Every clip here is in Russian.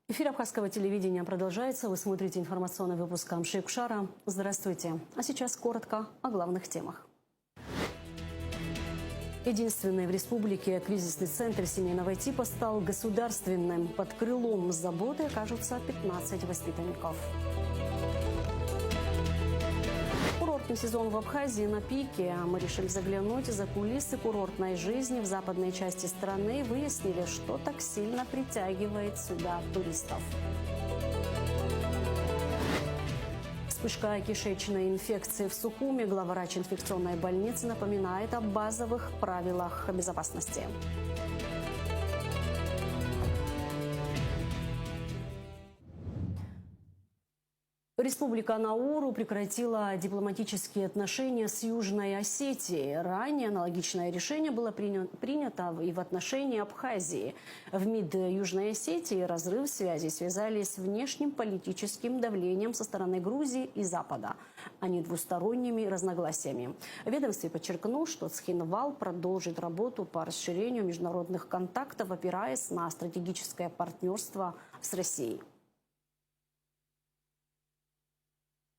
Эфир Абхазского телевидения продолжается. Вы смотрите информационный выпуск Амши-Кушара. Здравствуйте. А сейчас коротко о главных темах. Единственный в республике кризисный центр семейного типа стал государственным. Под крылом заботы окажутся 15 воспитанников. Курортный сезон в Абхазии на пике. Мы решили заглянуть за кулисы курортной жизни в западной части страны и выяснили, что так сильно притягивает сюда туристов. Вспышка кишечной инфекции в Сухуми. Главврач инфекционной больницы напоминает о базовых правилах безопасности. Республика Науру прекратила дипломатические отношения с Южной Осетией. Ранее аналогичное решение было принято и в отношении Абхазии. В МИД Южной Осетии разрыв связи связали с внешним политическим давлением со стороны Грузии и Запада, а не двусторонними разногласиями. В ведомстве подчеркнул, что Цхинвал продолжит работу по расширению международных контактов, опираясь на стратегическое партнерство с Россией.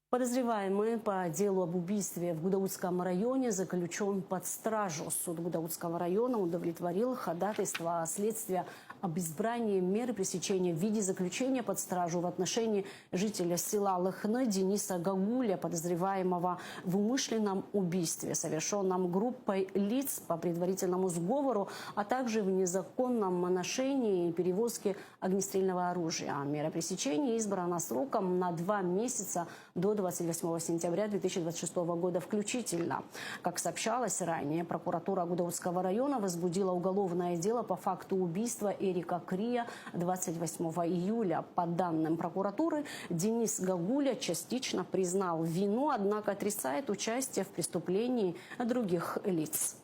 Подозреваемый по делу об убийстве в Гудаутском районе заключен под стражу. Суд Гудаутского района удовлетворил ходатайство следствия об избрании меры пресечения в виде заключения под стражу в отношении жителя села Лыхны Дениса Гагуля, подозреваемого в умышленном убийстве, совершенном группой лиц по предварительному сговору, а также в незаконном ношении и перевозке огнестрельного оружия. Мера пресечения избрана сроком на 2 месяца до 28 сентября 2026 года включительно. Как сообщалось ранее, прокуратура Гудаутского района возбудила уголовное дело по факту убийства Эрика Крия 28 июля. По данным прокуратуры, Денис Гагуля частично признал вину, однако отрицает участие в преступлении других лиц.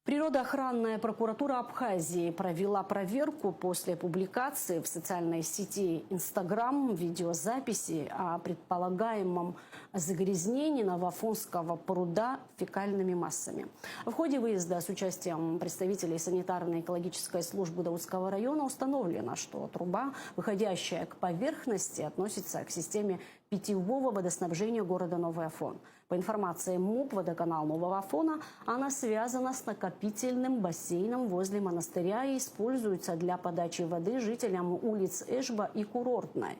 Природоохранная прокуратура Абхазии провела проверку после публикации в социальной сети Instagram видеозаписи о предполагаемом загрязнении Новоафонского пруда фекальными массами. В ходе выезда с участием представителей санитарно-экологической службы Даутского района установлено, что труба, выходящая к поверхности, относится к системе питьевого водоснабжения города Новый Афон. По информации МУП «Водоканал Нового Афона», она связана с накопительным бассейном возле монастыря и используется для подачи воды жителям улиц Эшба и Курортной.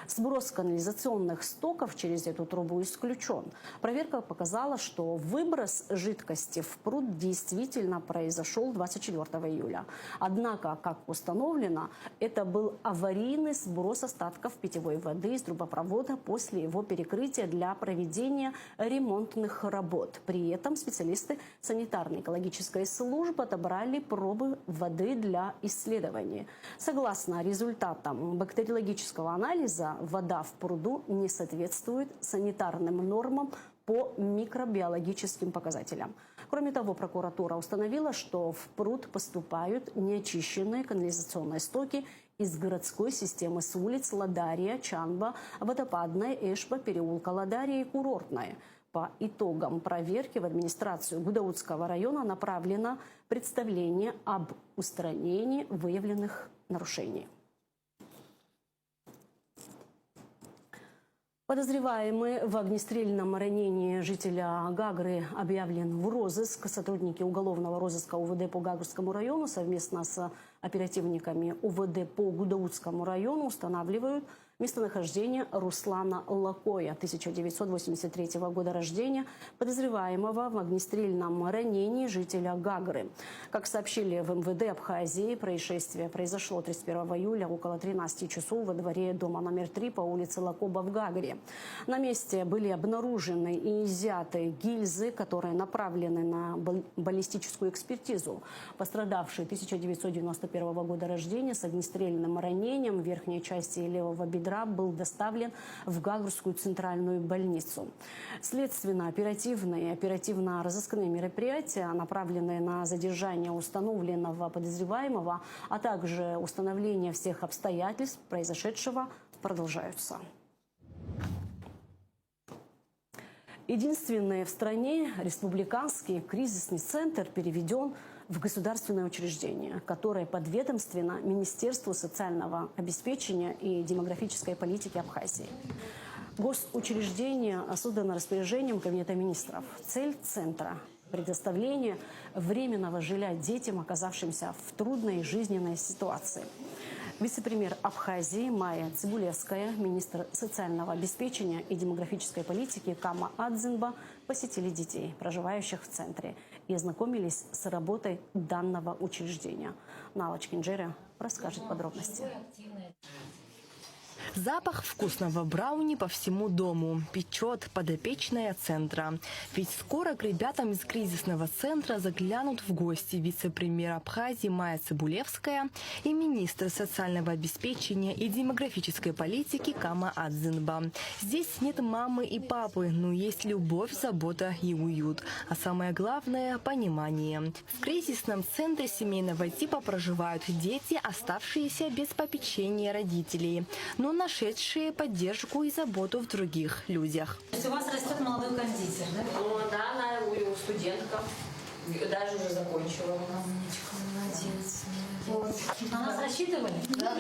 Сброс канализационных стоков через эту трубу исключен. Проверка показала, что выброс жидкости в пруд действительно произошел 24 июля. Однако, как установлено, это был аварийный сброс остатков питьевой воды из трубопровода после его перекрытия для проведения ремонтных работ. При этом специалисты санитарно-экологической службы отобрали пробы воды для исследований. Согласно результатам бактериологического анализа, вода в пруду не соответствует санитарным нормам по микробиологическим показателям. Кроме того, прокуратура установила, что в пруд поступают неочищенные канализационные стоки из городской системы с улиц Ладария, Чанба, Водопадная, Эшба, переулка Ладария и Курортная. По итогам проверки в администрацию Гудаутского района направлено представление об устранении выявленных нарушений. Подозреваемый в огнестрельном ранении жителя Гагры объявлен в розыск. Сотрудники уголовного розыска УВД по Гагрскому району совместно с оперативниками УВД по Гудаутскому району устанавливают местонахождение Руслана Лакоя, 1983 года рождения, подозреваемого в огнестрельном ранении жителя Гагры. Как сообщили в МВД Абхазии, происшествие произошло 31 июля около 13 часов во дворе дома номер 3 по улице Лакоба в Гагре. На месте были обнаружены и изъяты гильзы, которые направлены на баллистическую экспертизу. Пострадавший 1991 года рождения с огнестрельным ранением в верхней части левого бедра был доставлен в Гагрскую центральную больницу. Следственно-оперативные и оперативно-розыскные мероприятия, направленные на задержание установленного подозреваемого, а также установление всех обстоятельств произошедшего, продолжаются. Единственный в стране республиканский кризисный центр переведен в государственное учреждение, которое подведомственно Министерству социального обеспечения и демографической политики Абхазии. Госучреждение создано распоряжением Кабинета министров. Цель центра – предоставление временного жилья детям, оказавшимся в трудной жизненной ситуации. Вице-премьер Абхазии Майя Цибулевская, министр социального обеспечения и демографической политики Кама Адзинба посетили детей, проживающих в центре, и ознакомились с работой данного учреждения. Нала Чкинджеря расскажет подробности. Запах вкусного брауни по всему дому. Печет подопечная центра. Ведь скоро к ребятам из кризисного центра заглянут в гости вице-премьер Абхазии Майя Цибулевская и министр социального обеспечения и демографической политики Кама Адзинба. Здесь нет мамы и папы, но есть любовь, забота и уют. А самое главное – понимание. В кризисном центре семейного типа проживают дети, оставшиеся без попечения родителей, но нашедшие поддержку и заботу в других людях. То есть у вас растет молодой кондитер, да? Ну да, она студентка, даже уже закончила. Умничка, молодец. На нас рассчитывали? Да.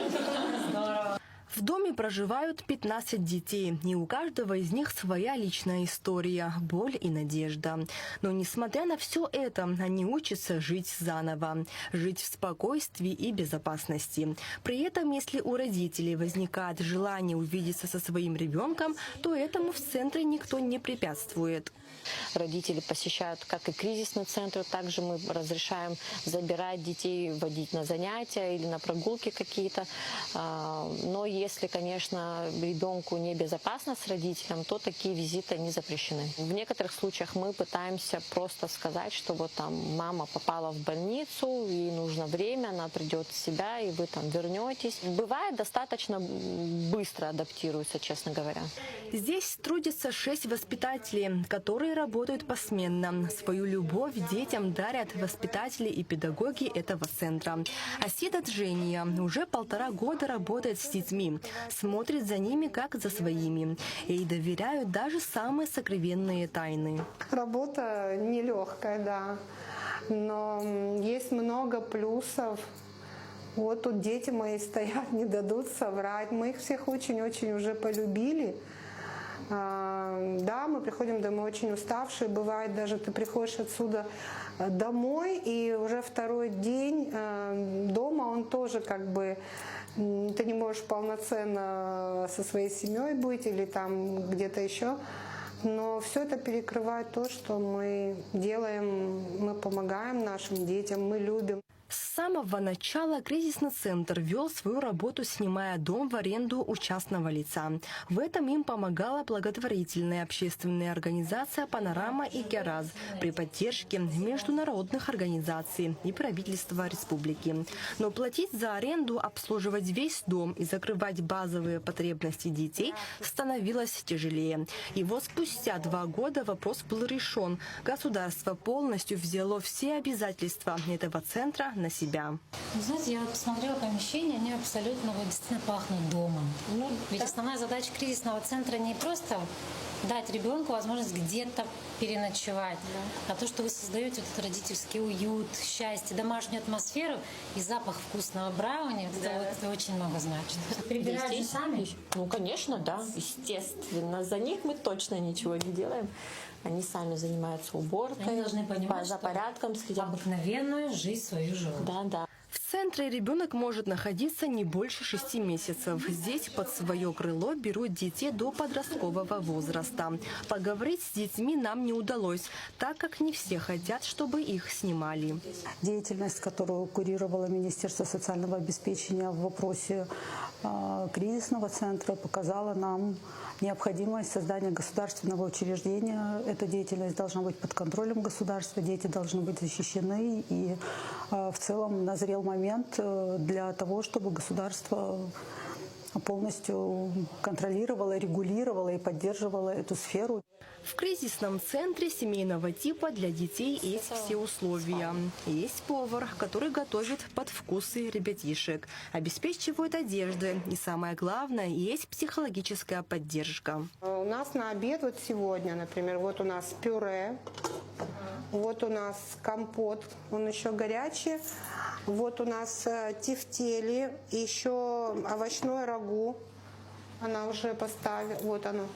Здорово. В доме проживают 15 детей, и у каждого из них своя личная история, боль и надежда. Но несмотря на все это, они учатся жить заново, жить в спокойствии и безопасности. При этом, если у родителей возникает желание увидеться со своим ребенком, то этому в центре никто не препятствует. Родители посещают как и кризисный центр, также мы разрешаем забирать детей, водить на занятия или на прогулки какие-то. Но если, конечно, ребенку небезопасно с родителем, то такие визиты не запрещены. В некоторых случаях мы пытаемся просто сказать, что вот там мама попала в больницу, ей нужно время, она придет в себя, и вы там вернетесь. Бывает, достаточно быстро адаптируется, честно говоря. Здесь трудятся 6 воспитателей, которые работают посменно. Свою любовь детям дарят воспитатели и педагоги этого центра. Асида Джения уже 1,5 года работает с детьми, смотрит за ними как за своими. Ей доверяют даже самые сокровенные тайны. Работа нелегкая, да, но есть много плюсов. Вот тут дети мои стоят, не дадут соврать. Мы их всех очень-очень уже полюбили. Да, мы приходим домой очень уставшие. Бывает даже, ты приходишь отсюда домой, и уже второй день дома, он тоже как бы, ты не можешь полноценно со своей семьей быть или там где-то еще. Но все это перекрывает то, что мы делаем, мы помогаем нашим детям, мы любим. С самого начала кризисный центр вел свою работу, снимая дом в аренду у частного лица. В этом им помогала благотворительная общественная организация «Панорама» и «Гераз» при поддержке международных организаций и правительства республики. Но платить за аренду, обслуживать весь дом и закрывать базовые потребности детей становилось тяжелее. И вот спустя 2 года вопрос был решен. Государство полностью взяло все обязательства этого центра на себя. Вы знаете, я вот посмотрела помещения, они абсолютно вот действительно пахнут домом. Ведь основная задача кризисного центра не просто дать ребенку возможность где-то переночевать, а то, что вы создаете вот этот родительский уют, счастье, домашнюю атмосферу и запах вкусного брауни, это очень много значит. Прибираете сами? Ну, конечно, да, естественно. За них мы точно ничего не делаем. Они сами занимаются уборкой, они должны понимать, за порядком следят. Обыкновенную жизнь свою живут. Да, да. В центре ребенок может находиться не больше 6 месяцев. Здесь под свое крыло берут детей до подросткового возраста. Поговорить с детьми нам не удалось, так как не все хотят, чтобы их снимали. Деятельность, которую курировало Министерство социального обеспечения в вопросе кризисного центра, показала нам необходимость создания государственного учреждения. Эта деятельность должна быть под контролем государства, дети должны быть защищены. И в целом назрел момент для того, чтобы государство полностью контролировало, регулировало и поддерживало эту сферу. В кризисном центре семейного типа для детей есть все условия. Есть повар, который готовит под вкусы ребятишек, обеспечивает одеждой. И самое главное, есть психологическая поддержка. У нас на обед вот сегодня, например, вот у нас пюре, вот у нас компот, он еще горячий, вот у нас тефтели, еще овощное рагу, она уже поставила, вот оно,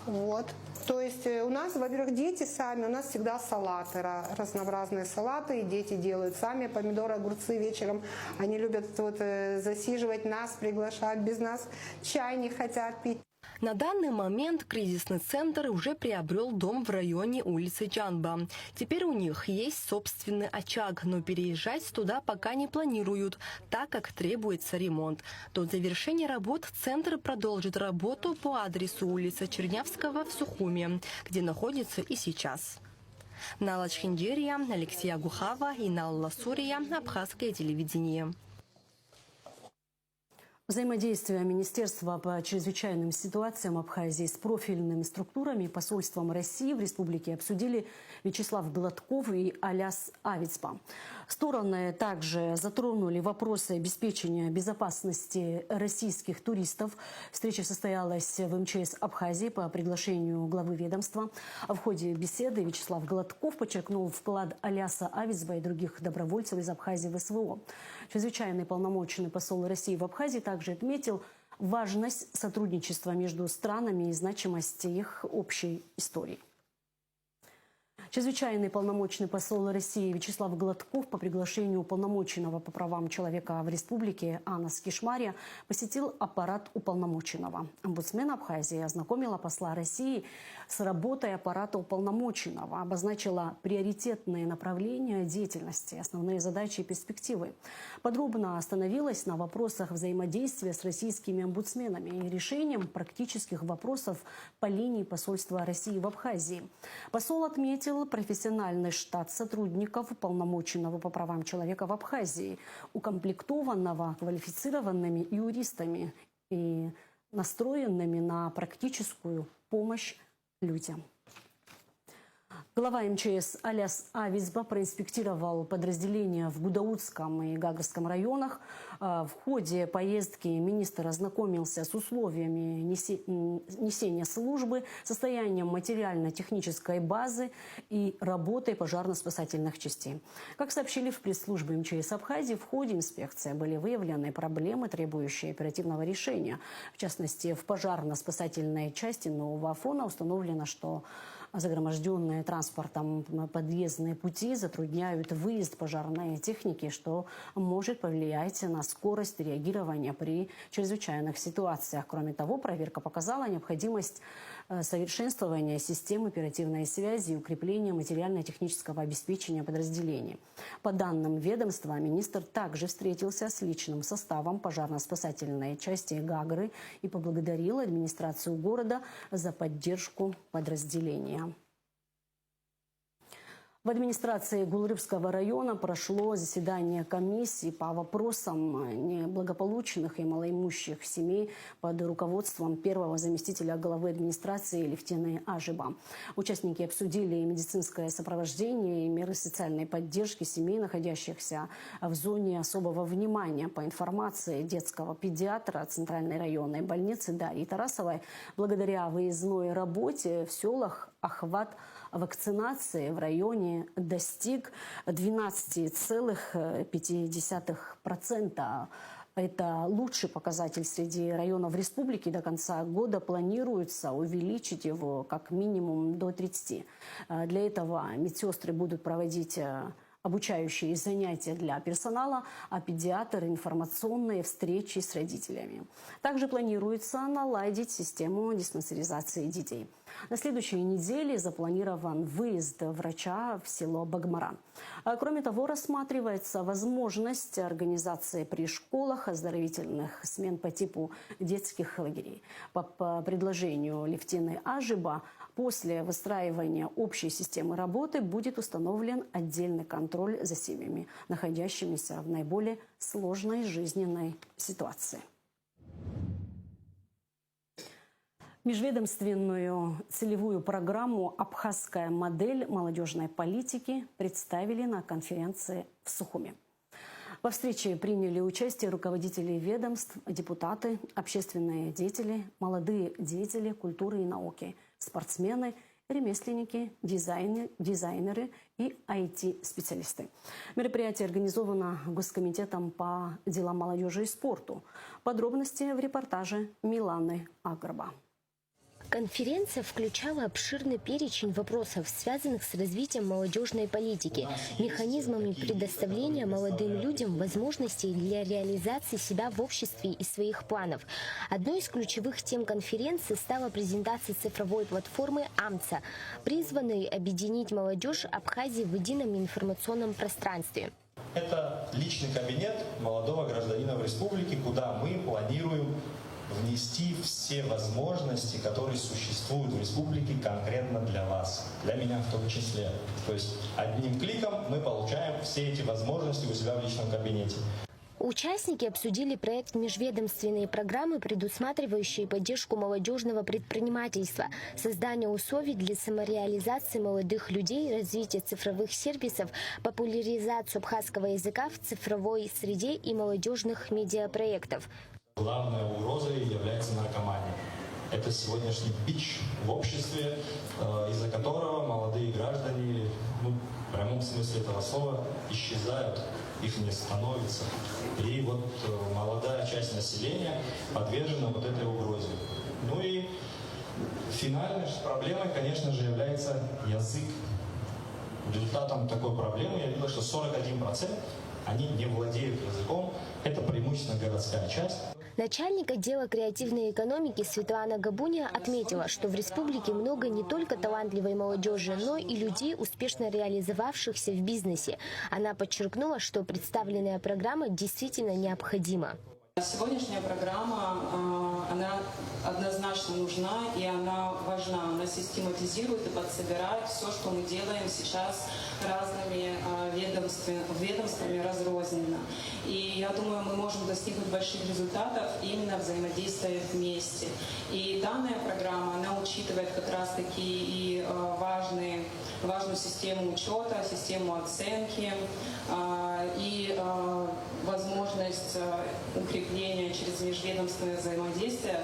вот. То есть у нас, во-первых, дети сами, у нас всегда салаты, разнообразные салаты, и дети делают сами помидоры, огурцы вечером. Они любят вот засиживать нас, приглашать, без нас чай не хотят пить. На данный момент кризисный центр уже приобрел дом в районе улицы Чанба. Теперь у них есть собственный очаг, но переезжать туда пока не планируют, так как требуется ремонт. До завершения работ центр продолжит работу по адресу улица Чернявского в Сухуме, где находится и сейчас. Нала Чхиндерия, Алексея Гухава и Налла Сурия, Абхазское телевидение. Взаимодействие Министерства по чрезвычайным ситуациям Абхазии с профильными структурами и посольством России в республике обсудили Вячеслав Гладков и Аляс Авицба. Стороны также затронули вопросы обеспечения безопасности российских туристов. Встреча состоялась в МЧС Абхазии по приглашению главы ведомства. В ходе беседы Вячеслав Гладков подчеркнул вклад Аляса Авицба и других добровольцев из Абхазии в СВО. Чрезвычайный полномоченный посол России в Абхазии также отметил важность сотрудничества между странами и значимость их общей истории. Чрезвычайный полномочный посол России Вячеслав Гладков по приглашению уполномоченного по правам человека в республике Анас Кишмария посетил аппарат уполномоченного. Омбудсмен Абхазии ознакомила посла России с работой аппарата уполномоченного, обозначила приоритетные направления деятельности, основные задачи и перспективы. Подробно остановилась на вопросах взаимодействия с российскими омбудсменами и решением практических вопросов по линии посольства России в Абхазии. Посол отметил профессиональный штат сотрудников уполномоченного по правам человека в Абхазии, укомплектованного квалифицированными юристами и настроенными на практическую помощь людям. Глава МЧС Аляс Авицба проинспектировал подразделения в Гудаутском и Гагарском районах. В ходе поездки министр ознакомился с условиями несения службы, состоянием материально-технической базы и работой пожарно-спасательных частей. Как сообщили в пресс-службе МЧС Абхазии, в ходе инспекции были выявлены проблемы, требующие оперативного решения. В частности, в пожарно-спасательной части Нового Афона установлено, что загроможденные транспортом подъездные пути затрудняют выезд пожарной техники, что может повлиять на скорость реагирования при чрезвычайных ситуациях. Кроме того, проверка показала необходимость совершенствования системы оперативной связи и укрепления материально-технического обеспечения подразделений. По данным ведомства, министр также встретился с личным составом пожарно-спасательной части Гагры и поблагодарил администрацию города за поддержку подразделения. В администрации Гулрыбского района прошло заседание комиссии по вопросам неблагополучных и малоимущих семей под руководством первого заместителя главы администрации Левтины Ажиба. Участники обсудили медицинское сопровождение и меры социальной поддержки семей, находящихся в зоне особого внимания. По информации детского педиатра Центральной районной больницы Дарьи Тарасовой, благодаря выездной работе в селах охват вакцинации в районе достиг 12,5%. Это лучший показатель среди районов республики. До конца года планируется увеличить его как минимум до 30%. Для этого медсестры будут проводить обучающие занятия для персонала, а педиатры – информационные встречи с родителями. Также планируется наладить систему диспансеризации детей. На следующей неделе запланирован выезд врача в село Багмара. Кроме того, рассматривается возможность организации при школах оздоровительных смен по типу детских лагерей. По предложению Левтины Ажиба, после выстраивания общей системы работы будет установлен отдельный контроль за семьями, находящимися в наиболее сложной жизненной ситуации. Межведомственную целевую программу «Абхазская модель молодежной политики» представили на конференции в Сухуми. Во встрече приняли участие руководители ведомств, депутаты, общественные деятели, молодые деятели культуры и науки, спортсмены, ремесленники, дизайнеры и IT-специалисты. Мероприятие организовано Госкомитетом по делам молодежи и спорту. Подробности в репортаже Миланы Агрба. Конференция включала обширный перечень вопросов, связанных с развитием молодежной политики, механизмами предоставления молодым людям возможностей для реализации себя в обществе и своих планов. Одной из ключевых тем конференции стала презентация цифровой платформы «АМЦА», призванной объединить молодежь Абхазии в едином информационном пространстве. Это личный кабинет молодого гражданина в республике, куда мы планируем внести все возможности, которые существуют в республике конкретно для вас, для меня в том числе. То есть одним кликом мы получаем все эти возможности у себя в личном кабинете. Участники обсудили проект межведомственной программы, предусматривающей поддержку молодежного предпринимательства, создание условий для самореализации молодых людей, развитие цифровых сервисов, популяризацию абхазского языка в цифровой среде и молодежных медиапроектов. Главной угрозой является наркомания. Это сегодняшний бич в обществе, из-за которого молодые граждане, в прямом смысле этого слова, исчезают, их не становится. И вот молодая часть населения подвержена вот этой угрозе. Ну и финальной проблемой, конечно же, является язык. Результатом такой проблемы явилось, что 41% они не владеют языком. Это преимущественно городская часть. Начальник отдела креативной экономики Светлана Габуня отметила, что в республике много не только талантливой молодежи, но и людей, успешно реализовавшихся в бизнесе. Она подчеркнула, что представленная программа действительно необходима. Сегодняшняя программа, она однозначно нужна и она важна. Она систематизирует и подсобирает все, что мы делаем сейчас разными ведомствами разрозненно. И я думаю, мы можем достигнуть больших результатов именно взаимодействуя вместе. И данная программа, она учитывает как раз-таки и важную систему учета, систему оценки и возможность укрепления через межведомственное взаимодействие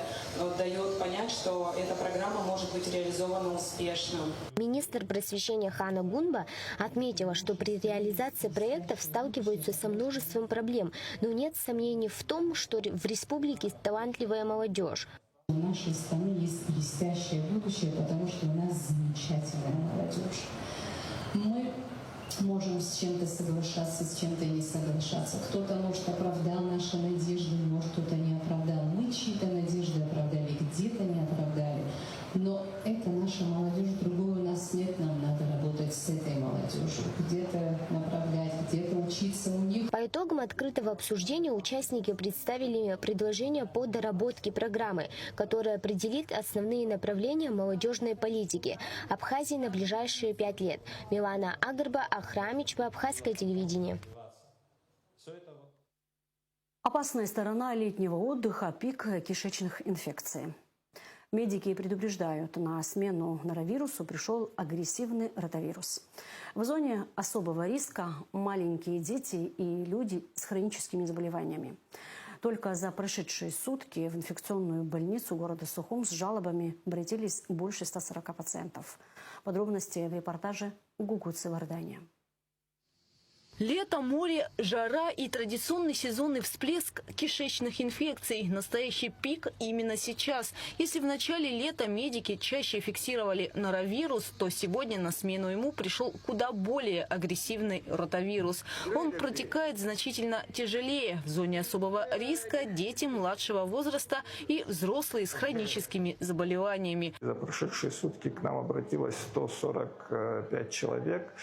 дает понять, что эта программа может быть реализована успешно. Министр просвещения Хана Гунба отметила, что при реализации проектов сталкиваются со множеством проблем, но нет сомнений в том, что в республике талантливая молодежь. У нашей страны есть блестящее будущее, потому что у нас замечательная молодежь. Мы можем с чем-то соглашаться, с чем-то не соглашаться. Кто-то, может, оправдал наши надежды, может, кто-то не оправдал. Мы чьи-то надежды оправдали, где-то не оправдали. Но это наша молодежь, другой у нас нет, нам надо работать с этой молодежью. Где-то направлять, где-то учиться у них. По итогам открытого обсуждения участники представили предложения по доработке программы, которая определит основные направления молодежной политики Абхазии на ближайшие 5 лет. Милана Агрба, Ахрамич, Абхазское телевидение. Опасная сторона летнего отдыха – пик кишечных инфекций. Медики предупреждают, на смену норовирусу пришел агрессивный ротавирус. В зоне особого риска маленькие дети и люди с хроническими заболеваниями. Только за прошедшие сутки в инфекционную больницу города Сухум с жалобами обратились больше 140 пациентов. Подробности в репортаже Гугуцы Вардания. Лето, море, жара и традиционный сезонный всплеск кишечных инфекций. Настоящий пик именно сейчас. Если в начале лета медики чаще фиксировали норовирус, то сегодня на смену ему пришел куда более агрессивный ротавирус. Он протекает значительно тяжелее. В зоне особого риска дети младшего возраста и взрослые с хроническими заболеваниями. За прошедшие сутки к нам обратилось 145 человек.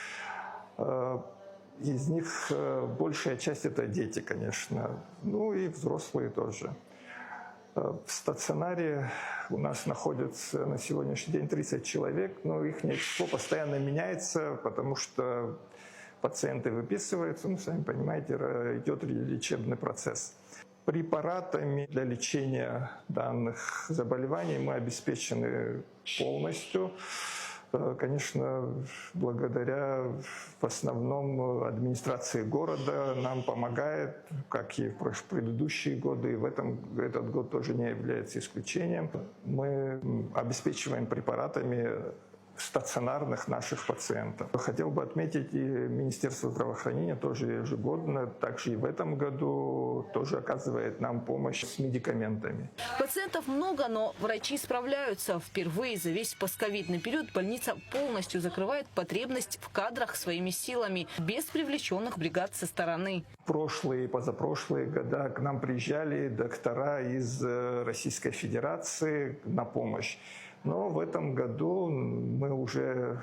Из них большая часть – это дети, конечно, ну и взрослые тоже. В стационаре у нас находится на сегодняшний день 30 человек, но их число постоянно меняется, потому что пациенты выписываются, ну, сами понимаете, идет лечебный процесс. Препаратами для лечения данных заболеваний мы обеспечены полностью. Конечно, благодаря в основном администрации города нам помогает, как и в предыдущие годы, и этот год тоже не является исключением. Мы обеспечиваем препаратами стационарных наших пациентов. Хотел бы отметить, и Министерство здравоохранения тоже ежегодно, также и в этом году, тоже оказывает нам помощь с медикаментами. Пациентов много, но врачи справляются. Впервые за весь постковидный период больница полностью закрывает потребность в кадрах своими силами, без привлеченных бригад со стороны. Прошлые и позапрошлые года к нам приезжали доктора из Российской Федерации на помощь. Но в этом году мы уже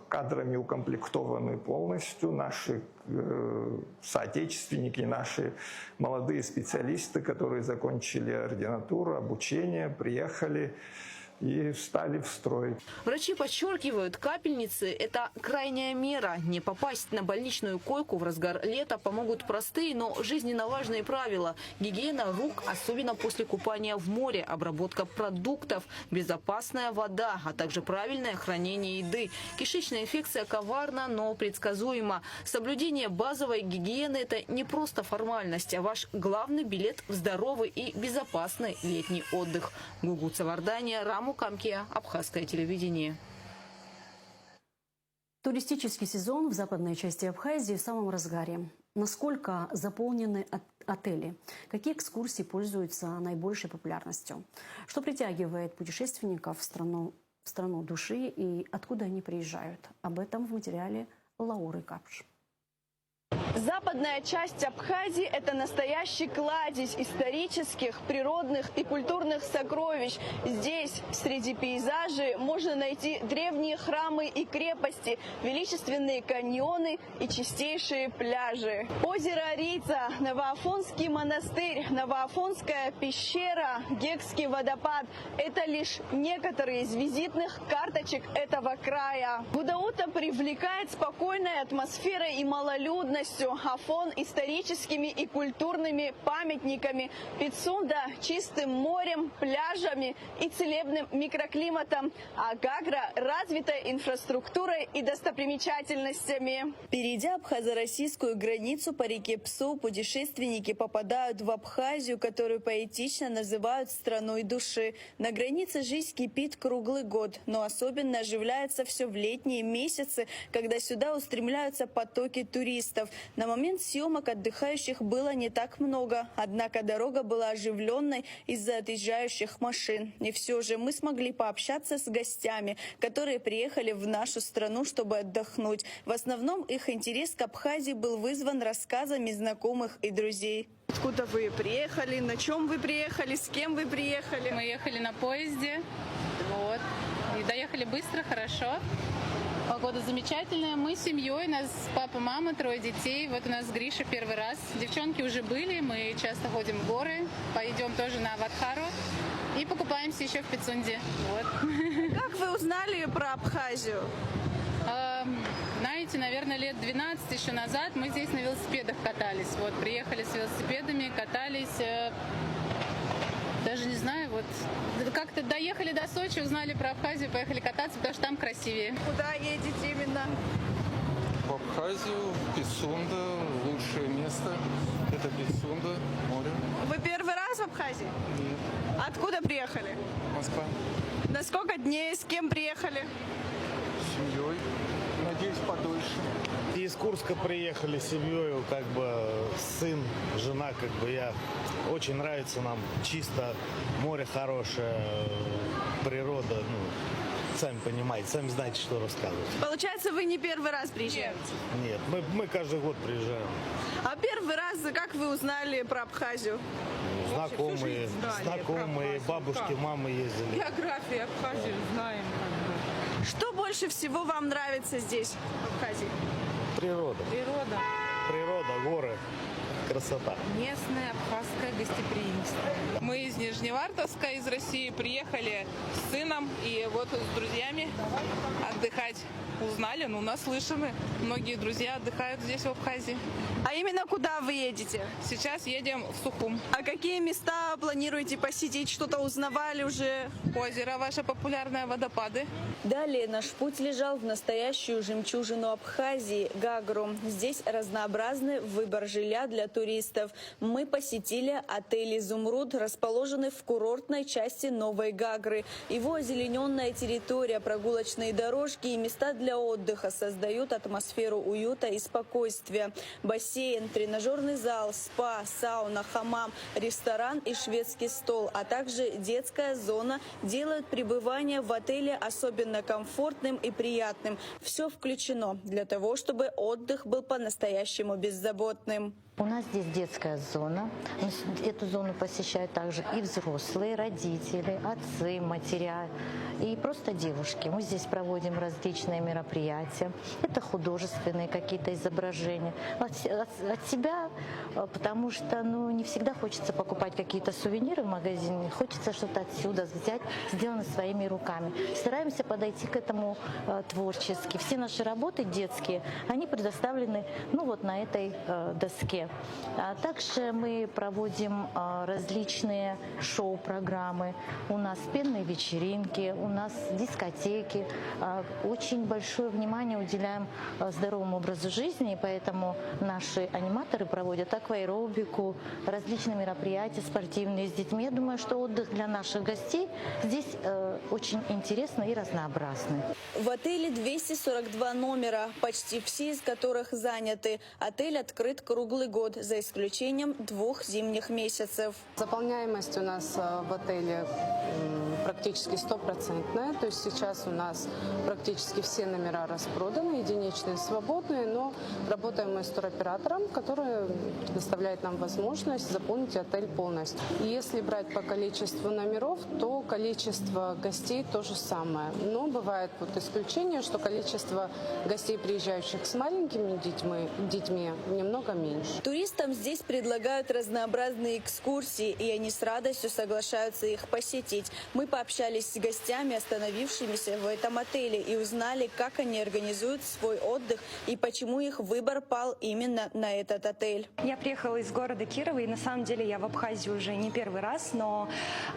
кадрами укомплектованы полностью. Наши соотечественники, наши молодые специалисты, которые закончили ординатуру, обучение, приехали и встали в строй. Врачи подчеркивают, капельницы – это крайняя мера. Не попасть на больничную койку в разгар лета помогут простые, но жизненно важные правила. Гигиена рук, особенно после купания в море, обработка продуктов, безопасная вода, а также правильное хранение еды. Кишечная инфекция коварна, но предсказуема. Соблюдение базовой гигиены – это не просто формальность, а ваш главный билет в здоровый и безопасный летний отдых. Гугу Цавардания, Раму Камкия, Абхазское телевидение. Туристический сезон в западной части Абхазии в самом разгаре. Насколько заполнены отели? Какие экскурсии пользуются наибольшей популярностью? Что притягивает путешественников в страну души и откуда они приезжают? Об этом в материале Лауры Капш. Западная часть Абхазии – это настоящий кладезь исторических, природных и культурных сокровищ. Здесь, среди пейзажей, можно найти древние храмы и крепости, величественные каньоны и чистейшие пляжи. Озеро Рица, Новоафонский монастырь, Новоафонская пещера, Гекский водопад – это лишь некоторые из визитных карточек этого края. Гудаута привлекает спокойной атмосферой и малолюдностью, Афон историческими и культурными памятниками, Пицунда чистым морем, пляжами и целебным микроклиматом, а Гагра развитой инфраструктурой и достопримечательностями. Перейдя абхазо-российскую границу по реке Псу, путешественники попадают в Абхазию, которую поэтично называют страной души. На границе жизнь кипит круглый год, но особенно оживляется все в летние месяцы, когда сюда устремляются потоки туристов. На момент съемок отдыхающих было не так много, однако дорога была оживленной из-за отъезжающих машин. И все же мы смогли пообщаться с гостями, которые приехали в нашу страну, чтобы отдохнуть. В основном их интерес к Абхазии был вызван рассказами знакомых и друзей. Откуда вы приехали, на чем вы приехали, с кем вы приехали? Мы ехали на поезде, вот, и доехали быстро, хорошо. Погода замечательная. Мы с семьей, у нас папа, мама, 3 детей. Вот у нас Гриша первый раз. Девчонки уже были, мы часто ходим в горы. Пойдем тоже на Аватхару. И покупаемся еще в Пицунде. Вот. Как вы узнали про Абхазию? Знаете, наверное, лет 12 еще назад мы здесь на велосипедах катались. Вот, приехали с велосипедами, катались. Даже не знаю, вот как-то доехали до Сочи, узнали про Абхазию, поехали кататься, потому что там красивее. Куда едете именно? В Абхазию, Пицунда, лучшее место. Это Пицунда, море. Вы первый раз в Абхазии? Нет. Откуда приехали? Москва. На сколько дней, с кем приехали? С семьей. Надеюсь, подольше. Из Курска приехали с семьей, как бы сын, жена, как бы я. Очень нравится нам, чисто, море хорошее, природа, сами понимаете, сами знаете, что рассказывать. Получается, вы не первый раз приезжаете? Нет, мы каждый год приезжаем. А первый раз, как вы узнали про Абхазию? Знакомые, бабушки, мамы ездили. Географию Абхазии знаем. Что больше всего вам нравится здесь, в Абхазии? Природа. Природа, горы, красота. Местное абхазское гостеприимство. Мы с Нижневартовска, из России. Приехали с сыном и вот с друзьями отдыхать. Узнали, наслышаны. Многие друзья отдыхают здесь, в Абхазии. А именно куда вы едете? Сейчас едем в Сухум. А какие места планируете посетить? Что-то узнавали уже? Озеро ваше популярное, водопады. Далее наш путь лежал в настоящую жемчужину Абхазии – Гагру. Здесь разнообразный выбор жилья для туристов. Мы посетили отель «Изумруд», расположенный в курортной части Новой Гагры. Его озелененная территория, прогулочные дорожки и места для отдыха создают атмосферу уюта и спокойствия. Бассейн, тренажерный зал, спа, сауна, хамам, ресторан и шведский стол, а также детская зона делают пребывание в отеле особенно комфортным и приятным. Все включено для того, чтобы отдых был по-настоящему беззаботным. У нас здесь детская зона. Эту зону посещают также и взрослые, родители, отцы, матеря и просто девушки. Мы здесь проводим различные мероприятия. Это художественные какие-то изображения. От себя, потому что не всегда хочется покупать какие-то сувениры в магазине. Хочется что-то отсюда взять, сделано своими руками. Стараемся подойти к этому творчески. Все наши работы детские, они предоставлены на этой доске. А также мы проводим различные шоу-программы. У нас пенные вечеринки, у нас дискотеки. Очень большое внимание уделяем здоровому образу жизни, и поэтому наши аниматоры проводят акваэробику, различные мероприятия спортивные с детьми. Я думаю, что отдых для наших гостей здесь очень интересный и разнообразный. В отеле 242 номера, почти все из которых заняты. Отель открыт круглый год, за исключением 2 зимних месяцев. Заполняемость у нас в отеле практически стопроцентная. То есть сейчас у нас практически все номера распроданы, единичные свободные, но работаем мы с туроператором, который предоставляет нам возможность заполнить отель полностью. И если брать по количеству номеров, то количество гостей то же самое. Но бывает исключение, что количество гостей, приезжающих с маленькими детьми немного меньше. Туристам здесь предлагают разнообразные экскурсии, и они с радостью соглашаются их посетить. Мы пообщались с гостями, остановившимися в этом отеле, и узнали, как они организуют свой отдых и почему их выбор пал именно на этот отель. Я приехала из города Кирова, и на самом деле я в Абхазии уже не первый раз, но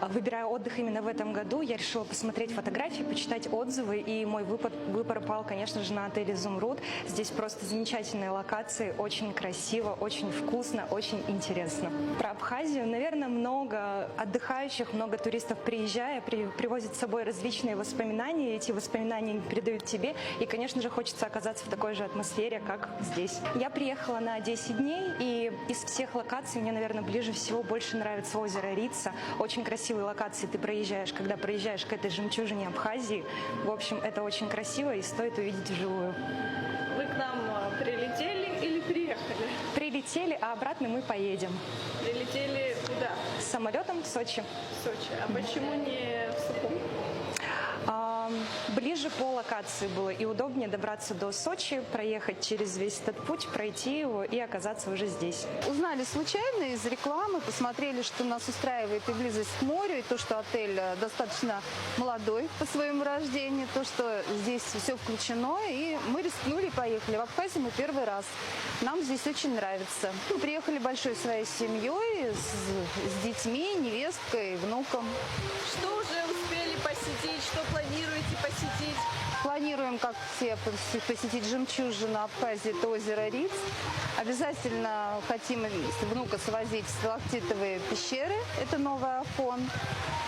выбирая отдых именно в этом году, я решила посмотреть фотографии, почитать отзывы, и мой выбор пал, конечно же, на отель «Изумруд». Здесь просто замечательные локации, очень красиво, очень вкусно, очень интересно. Про Абхазию, наверное, много отдыхающих, много туристов, приезжая, привозят с собой различные воспоминания, эти воспоминания передают тебе, и, конечно же, хочется оказаться в такой же атмосфере, как здесь. Я приехала на 10 дней, и из всех локаций мне, наверное, ближе всего больше нравится озеро Рица. Очень красивые локации ты проезжаешь, когда проезжаешь к этой жемчужине Абхазии. В общем, это очень красиво и стоит увидеть вживую. Вы к нам прилетели или приехали? Прилетели, а обратно мы поедем. Прилетели куда? С самолетом в Сочи. В Сочи. А почему не в Сухум? Ближе по локации было и удобнее добраться до Сочи, проехать через весь этот путь, пройти его и оказаться уже здесь. Узнали случайно из рекламы, посмотрели, что нас устраивает и близость к морю, и то, что отель достаточно молодой по своему рождению, то, что здесь все включено, и мы рискнули и поехали. В Абхазию мы первый раз. Нам здесь очень нравится. Мы приехали большой своей семьей, с детьми, невесткой, внуком. Что уже успели посетить, что планируете посетить? Планируем, как все, посетить жемчужину Абхазии, это озеро Риц. Обязательно хотим внука свозить в сталактитовые пещеры, это Новый Афон.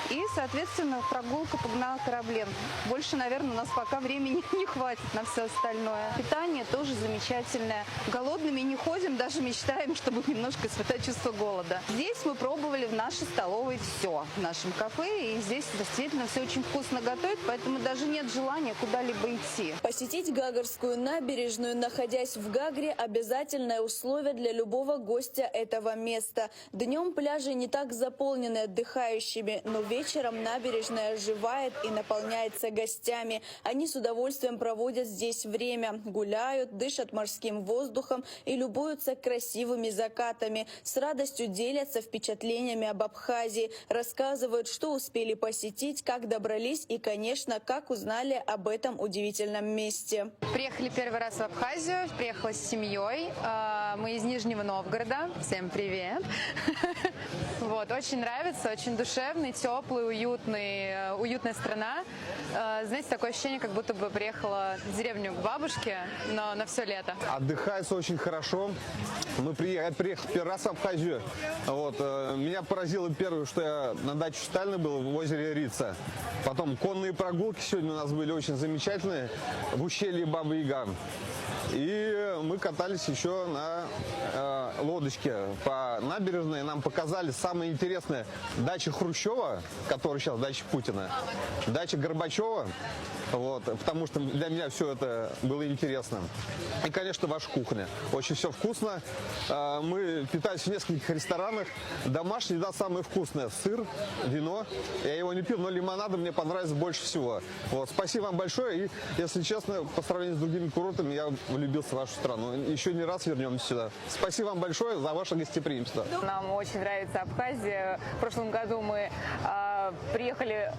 И, соответственно, прогулка по кораблям. Больше, наверное, у нас пока времени не хватит на все остальное. Питание тоже замечательное. Голодными не ходим, даже мечтаем, чтобы немножко испытать чувство голода. Здесь мы пробовали в нашей столовой все, в нашем кафе. И здесь действительно все очень вкусно готовят, поэтому даже нет желания куда-либо идти. Посетить Гагарскую набережную, находясь в Гагре, обязательное условие для любого гостя этого места. Днем пляжи не так заполнены отдыхающими, но вечером набережная оживает и наполняется гостями. Они с удовольствием проводят здесь время, гуляют, дышат морским воздухом и любуются красивыми закатами. С радостью делятся впечатлениями об Абхазии, рассказывают, что успели посетить, как добрались и, конечно, как узнали об этом удивительном месте. Приехали первый раз в Абхазию, приехала с семьей. Мы из Нижнего Новгорода. Всем привет! Вот, очень нравится, очень душевный, теплый, уютная страна. Знаете, такое ощущение, как будто бы приехала в деревню к бабушке, но на все лето. Отдыхается очень хорошо. Мы приехали первый раз в Абхазию. Вот, меня поразило первое, что я на даче Сталина был в озере Рица. Потом конные прогулки сегодня у нас были очень замечательные в ущелье Баба-Яга. И мы катались еще на лодочке по набережной. Нам показали самое интересное: дача Хрущева, которая сейчас дача Путина, дача Горбачева. Вот, потому что для меня все это было интересно. И, конечно, ваша кухня. Очень все вкусно. Мы питались в нескольких ресторанах. Домашняя еда самая вкусная. Сыр, вино. Я его не пил, но лимонада мне понравилось больше всего. Вот, спасибо вам большое. И, если честно, по сравнению с другими курортами, я влюбился в вашу страну. Еще не раз вернемся сюда. Спасибо вам большое за ваше гостеприимство. Нам очень нравится Абхазия. В прошлом году мы приехали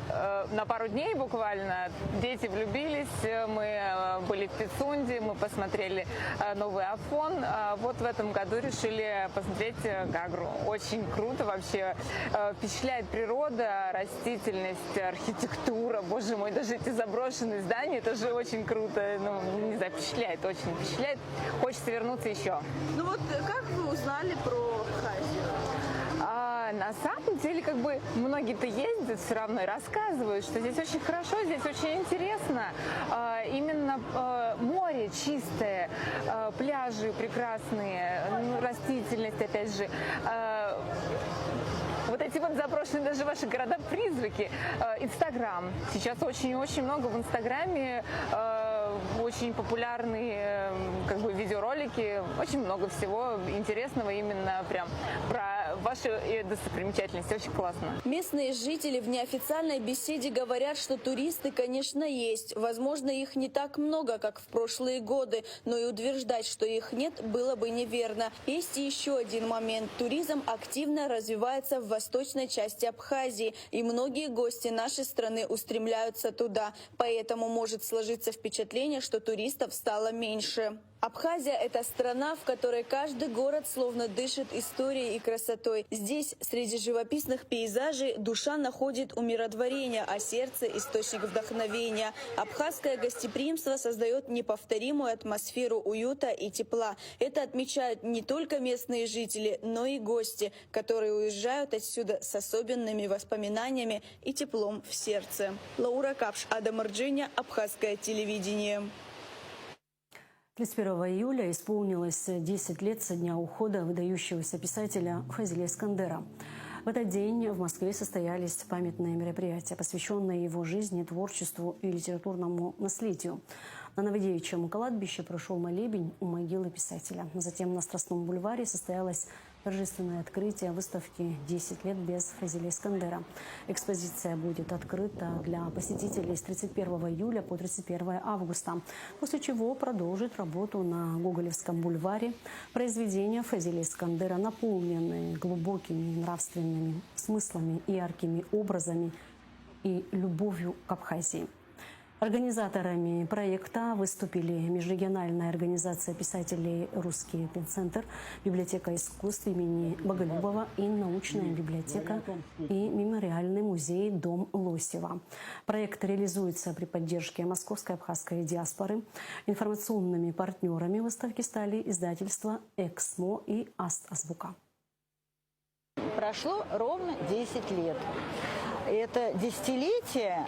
на пару дней буквально. Дети влюбились. Мы были в Пицунде, мы посмотрели новый Афон. Вот в этом году решили посмотреть Гагру. Очень круто вообще. Впечатляет природа, растительность, архитектура. Боже мой, даже эти заброшенные здания, это же очень круто. Ну, не знаю, впечатляет, очень впечатляет. Хочется вернуться еще. Ну вот как вы узнали про Абхазию? На самом деле, как бы многие-то ездят все равно и рассказывают, что здесь очень хорошо, здесь очень интересно. Именно море чистое, пляжи прекрасные, растительность, опять же. Вот эти вот заброшенные даже ваши города-призраки. Инстаграм. Сейчас очень-очень много в Инстаграме. Очень популярные как бы видеоролики. Очень много всего интересного именно прям про ваши достопримечательности. Очень классно. Местные жители в неофициальной беседе говорят, что туристы, конечно, есть. Возможно, их не так много, как в прошлые годы, но и утверждать, что их нет, было бы неверно. Есть и еще один момент. Туризм активно развивается в восточной части Абхазии, и многие гости нашей страны устремляются туда. Поэтому может сложиться впечатление, что туристов стало меньше. Абхазия – это страна, в которой каждый город словно дышит историей и красотой. Здесь, среди живописных пейзажей, душа находит умиротворение, а сердце – источник вдохновения. Абхазское гостеприимство создает неповторимую атмосферу уюта и тепла. Это отмечают не только местные жители, но и гости, которые уезжают отсюда с особенными воспоминаниями и теплом в сердце. Лаура Капш, Адам Арджиня, Абхазское телевидение. 31 июля исполнилось 10 лет со дня ухода выдающегося писателя Фазиля Искандера. В этот день в Москве состоялись памятные мероприятия, посвященные его жизни, творчеству и литературному наследию. На Новодевичьем кладбище прошел молебень у могилы писателя. Затем на Страстном бульваре состоялось торжественное открытие выставки «10 лет без Фазиля Искандера». Экспозиция будет открыта для посетителей с 31 июля по 31 августа, после чего продолжит работу на Гоголевском бульваре. Произведения Фазиля Искандера наполнены глубокими нравственными смыслами, яркими образами и любовью к Абхазии. Организаторами проекта выступили Межрегиональная организация писателей «Русский пенцентр», Библиотека искусств имени Боголюбова и научная библиотека и мемориальный музей «Дом Лосева». Проект реализуется при поддержке московской абхазской диаспоры. Информационными партнерами выставки стали издательства «Эксмо» и «Аст-Азбука». Прошло ровно 10 лет. Это десятилетие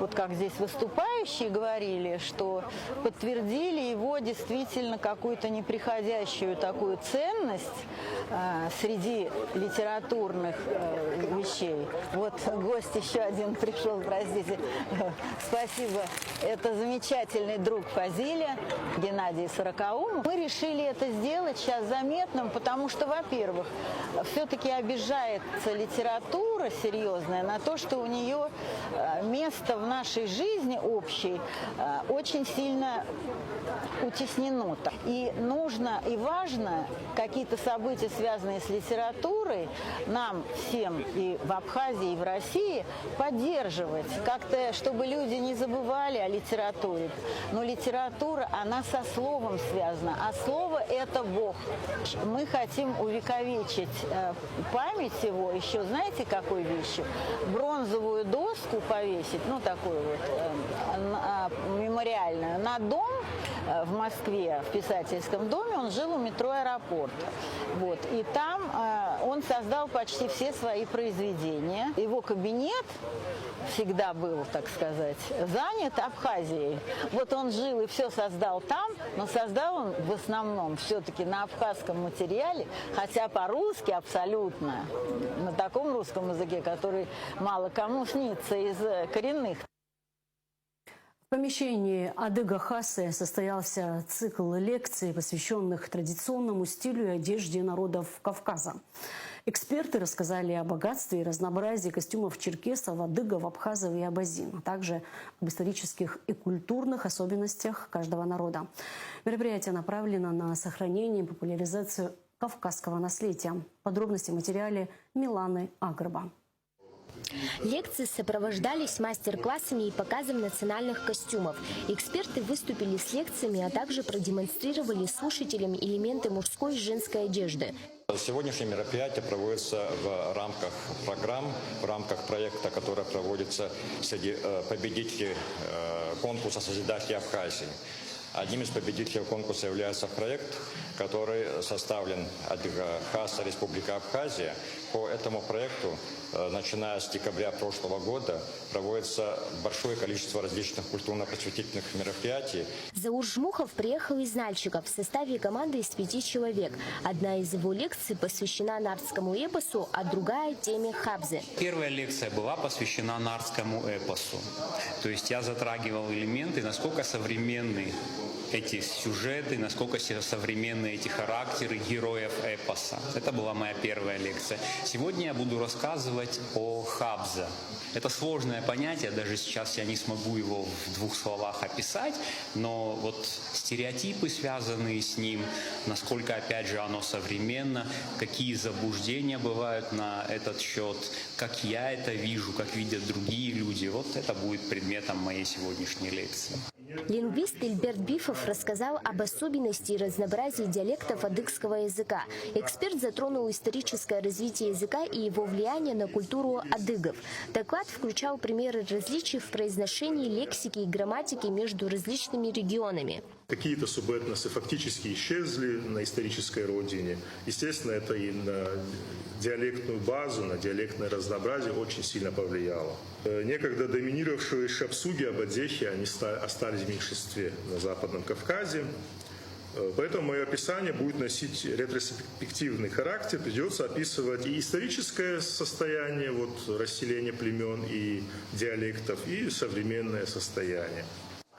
вот как здесь выступающие говорили, что подтвердили его действительно какую-то неприходящую такую ценность среди литературных вещей. Вот гость еще один пришел, простите. Спасибо. Это замечательный друг Фазиля, Геннадий Сорокаумов. Мы решили это сделать сейчас заметным, потому что, во-первых, все-таки обижается литература серьезная на то, что у нее место в нашей жизни общей очень сильно утеснено. И нужно и важно какие-то события, связанные с литературой, нам всем и в Абхазии, и в России поддерживать. Как-то, чтобы люди не забывали о литературе. Но литература, она со словом связана, а слово – это Бог. Мы хотим увековечить память его еще, знаете, какой вещью? Бронзовую доску повесить, ну, такую вот мемориальную, на дом в Москве, в Писательском доме. Он жил у метро «Аэропорт». Вот. И там он создал почти все свои произведения. Его кабинет всегда был, так сказать, занят Абхазией. Вот он жил и все создал там, но создал он в основном все-таки на абхазском материале, хотя по-русски абсолютно, на таком русском языке, который мало кому снится из коренных. В помещении Адыга Хасы состоялся цикл лекций, посвященных традиционному стилю и одежде народов Кавказа. Эксперты рассказали о богатстве и разнообразии костюмов черкесов, адыгов, абхазов и абазин, а также об исторических и культурных особенностях каждого народа. Мероприятие направлено на сохранение и популяризацию кавказского наследия. Подробности в материале Миланы Агрба. Лекции сопровождались мастер-классами и показом национальных костюмов. Эксперты выступили с лекциями, а также продемонстрировали слушателям элементы мужской и женской одежды. Сегодняшнее мероприятие проводится в рамках программ, в рамках проекта, который проводится среди победителей конкурса «Созидатели Абхазии». Одним из победителей конкурса является проект, который составлен Адыга Хаса, Республика Абхазия. По этому проекту, начиная с декабря прошлого года, проводится большое количество различных культурно-просветительных мероприятий. Заур Жмухов приехал из Нальчика в составе команды из 5 человек. Одна из его лекций посвящена нардскому эпосу, а другая – теме хабзы. Первая лекция была посвящена нардскому эпосу. То есть я затрагивал элементы, насколько современны эти сюжеты, насколько современны эти характеры героев эпоса. Это была моя первая лекция. Сегодня я буду рассказывать о хабзе. Это сложное понятие, даже сейчас я не смогу его в 2 словах описать, но вот стереотипы, связанные с ним, насколько, опять же, оно современно, какие заблуждения бывают на этот счет, как я это вижу, как видят другие люди. Вот это будет предметом моей сегодняшней лекции. Лингвист Ильберт Бифов рассказал об особенности и разнообразии диалектов адыгского языка. Эксперт затронул историческое развитие языка и его влияние на культуру адыгов. Доклад включал примеры различий в произношении, лексике и грамматике между различными регионами. Какие-то субэтносы фактически исчезли на исторической родине. Естественно, это и на диалектную базу, на диалектное разнообразие очень сильно повлияло. Некогда доминировавшие шапсуги, абадзехи, они остались в меньшинстве на Западном Кавказе. Поэтому мое описание будет носить ретроспективный характер. Придется описывать и историческое состояние расселения племен и диалектов, и современное состояние.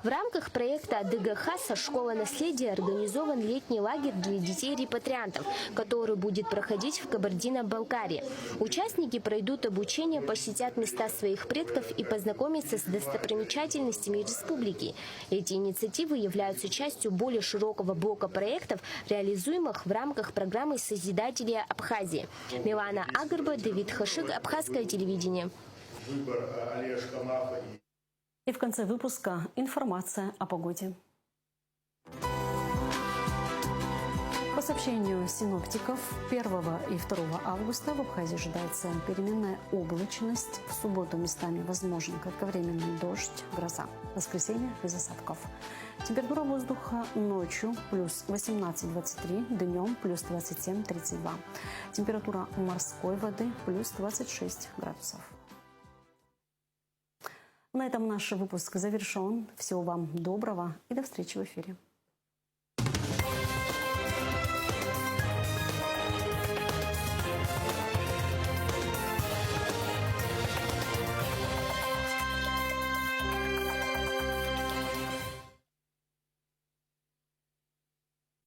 В рамках проекта «Адыга Хаса» школа наследия организован летний лагерь для детей-репатриантов, который будет проходить в Кабардино-Балкарии. Участники пройдут обучение, посетят места своих предков и познакомятся с достопримечательностями республики. Эти инициативы являются частью более широкого блока проектов, реализуемых в рамках программы «Созидатели Абхазии». Милана Агрба, Давид Хашик, Абхазское телевидение. И в конце выпуска информация о погоде. По сообщению синоптиков, 1 и 2 августа в Абхазии ожидается переменная облачность. В субботу местами возможен кратковременный дождь, гроза. В воскресенье без осадков. Температура воздуха ночью плюс 18-23, днем плюс 27-32. Температура морской воды плюс 26 градусов. На этом наш выпуск завершен. Всего вам доброго и до встречи в эфире.